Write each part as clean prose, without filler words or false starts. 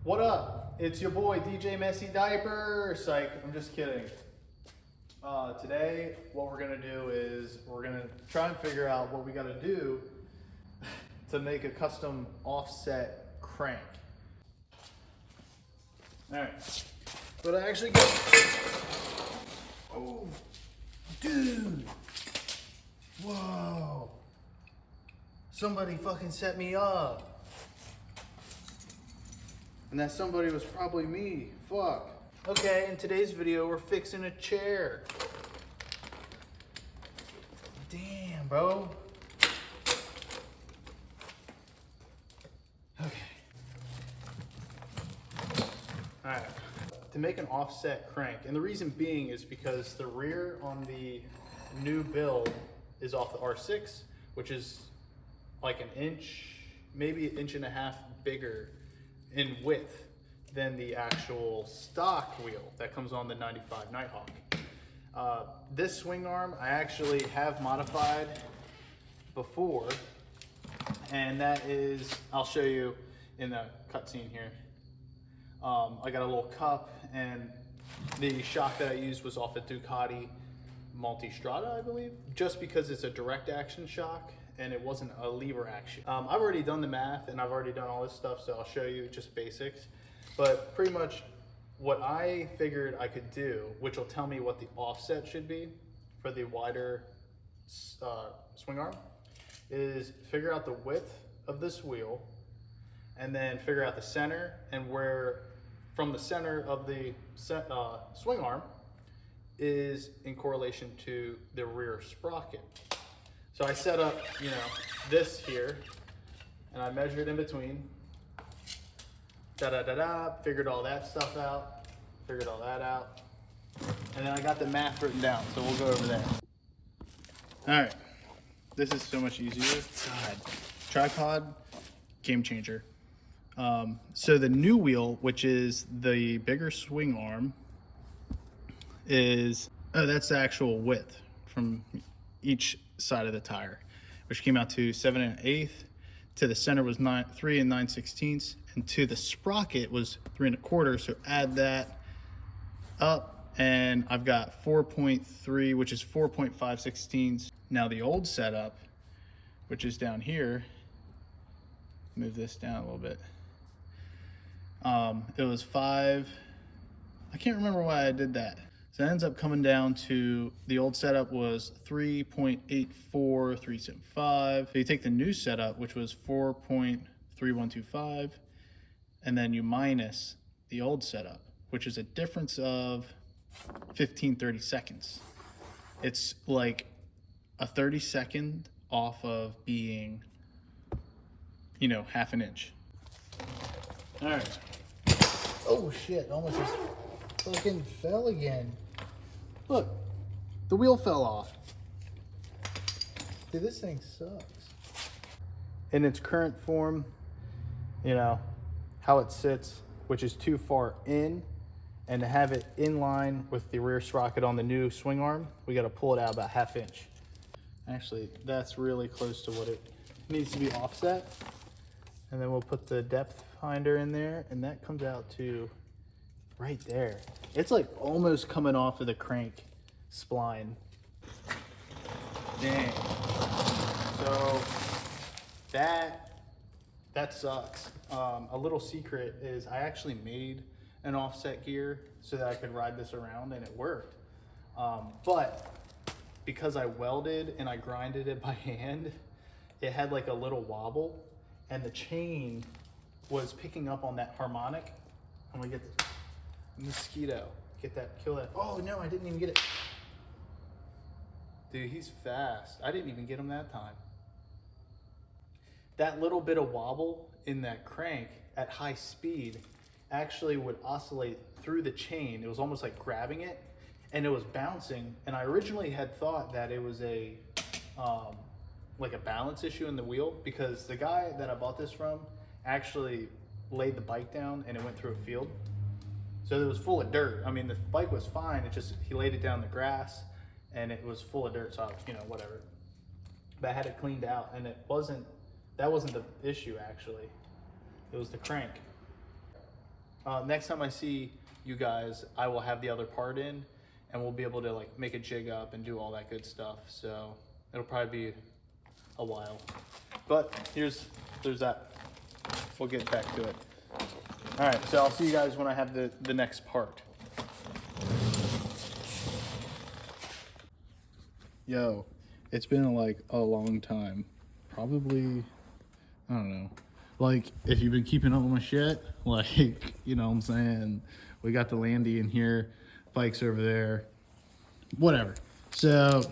What up? It's your boy DJ Messy Diaper. Psych, I'm just kidding. Today, what we're gonna do is we're gonna try and figure out what we gotta do to make a custom offset crank. All right, but I actually got, oh, dude, whoa, somebody fucking set me up. And that somebody was probably me. Fuck. Okay, in today's video, we're fixing a chair. Damn, bro. Okay. Alright. To make an offset crank, and the reason being is because the rear on the new build is off the R6, which is like an inch, maybe an inch and a half bigger in width than the actual stock wheel that comes on the 95 Nighthawk. This swing arm I actually have modified before, and that is, I'll show you in the cutscene here. I got a little cup, and the shock that I used was off a Ducati Multistrada, I believe, just because it's a direct action shock and it wasn't a lever action. I've already done the math and I've already done all this stuff, so I'll show you just basics. But pretty much what I figured I could do, which will tell me what the offset should be for the wider swing arm, is figure out the width of this wheel and then figure out the center, and where from the center of the swing arm is in correlation to the rear sprocket. So I set up, this here, and I measured in between, figured all that stuff out, figured all that out, and then I got the math written down, so we'll go over there. All right, this is so much easier. God, tripod, game changer. So the new wheel, which is the bigger swing arm, is, that's the actual width from each side of the tire, which came out to 7 1/8. To the center was 3 9/16, and to the sprocket was 3 1/4. So add that up, and I've got 4.3, which is 4.5/16. Now the old setup, which is down here, move this down a little bit. It was 5. I can't remember why I did that. So it ends up coming down to, the old setup was 3.84375. So you take the new setup, which was 4.3125, and then you minus the old setup, which is a difference of 30 seconds. It's like a 30-second off of being, half an inch. All right. Oh shit, almost just fucking fell again. Look, the wheel fell off. Dude, this thing sucks. In its current form, how it sits, which is too far in, and to have it in line with the rear sprocket on the new swing arm, we got to pull it out about 1/2 inch. Actually, that's really close to what it needs to be offset. And then we'll put the depth finder in there, and that comes out to right there. It's like almost coming off of the crank spline. Dang. So that sucks. A little secret is I actually made an offset gear so that I could ride this around, and it worked. But because I welded and I grinded it by hand, it had like a little wobble, and the chain was picking up on that harmonic. I'm gonna get this mosquito, kill that. Oh no, I didn't even get it. Dude, he's fast. I didn't even get him that time. That little bit of wobble in that crank at high speed actually would oscillate through the chain. It was almost like grabbing it, and it was bouncing. And I originally had thought that it was like a balance issue in the wheel, because the guy that I bought this from actually laid the bike down and it went through a field. So it was full of dirt. I mean, the bike was fine. It just, he laid it down in the grass and it was full of dirt. So, whatever. But I had it cleaned out, and that wasn't the issue actually. It was the crank. Next time I see you guys, I will have the other part in, and we'll be able to like make a jig up and do all that good stuff. So it'll probably be a while, but there's that. We'll get back to it. All right, so I'll see you guys when I have the next part. Yo, it's been like a long time. Probably, I don't know. Like, if you've been keeping up with my shit, like, you know what I'm saying? We got the Landy in here, bikes over there, whatever. So,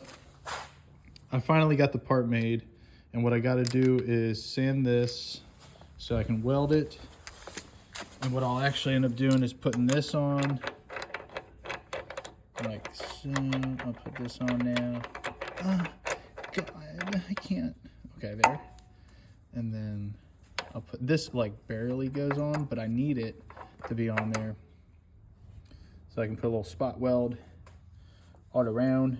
I finally got the part made, and what I gotta do is sand this so I can weld it. And what I'll actually end up doing is putting this on, like so. I'll put this on now. Oh, God, I can't. Okay, there. And then I'll put this, like barely goes on, but I need it to be on there. So I can put a little spot weld all around,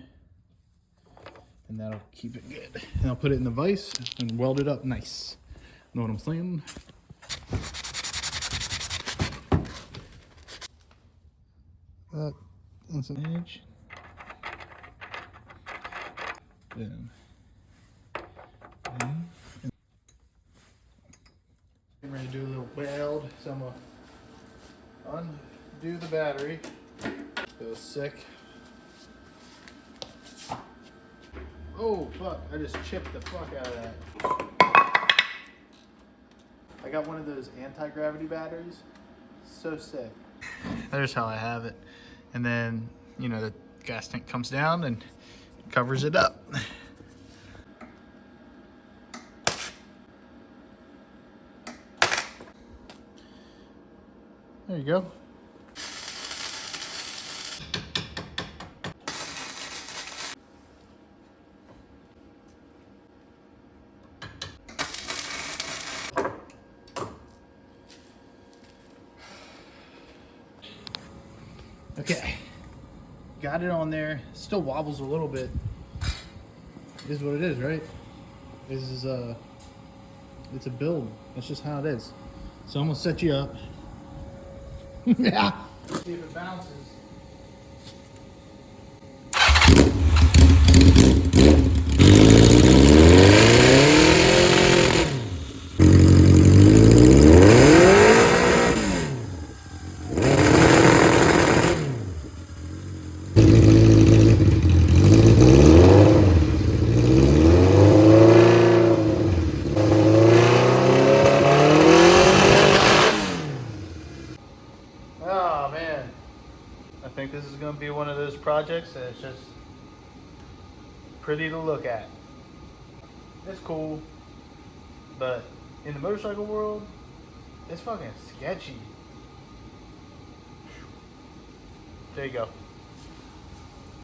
and that'll keep it good. And I'll put it in the vise and weld it up nice. Know what I'm saying? That's an edge. Boom. Boom. I'm ready to do a little weld, so I'm gonna undo the battery. Feels sick. Oh fuck, I just chipped the fuck out of that. I got one of those anti-gravity batteries. So sick. There's how I have it. And then, you know, the gas tank comes down and covers it up. There you go. Okay, got it on there. Still wobbles a little bit. It is what it is, right? This is it's a build. That's just how it is. So I'm gonna set you up. Yeah. See if it bounces. Oh man, I think this is going to be one of those projects that's just pretty to look at. It's cool, but in the motorcycle world, it's fucking sketchy. There you go.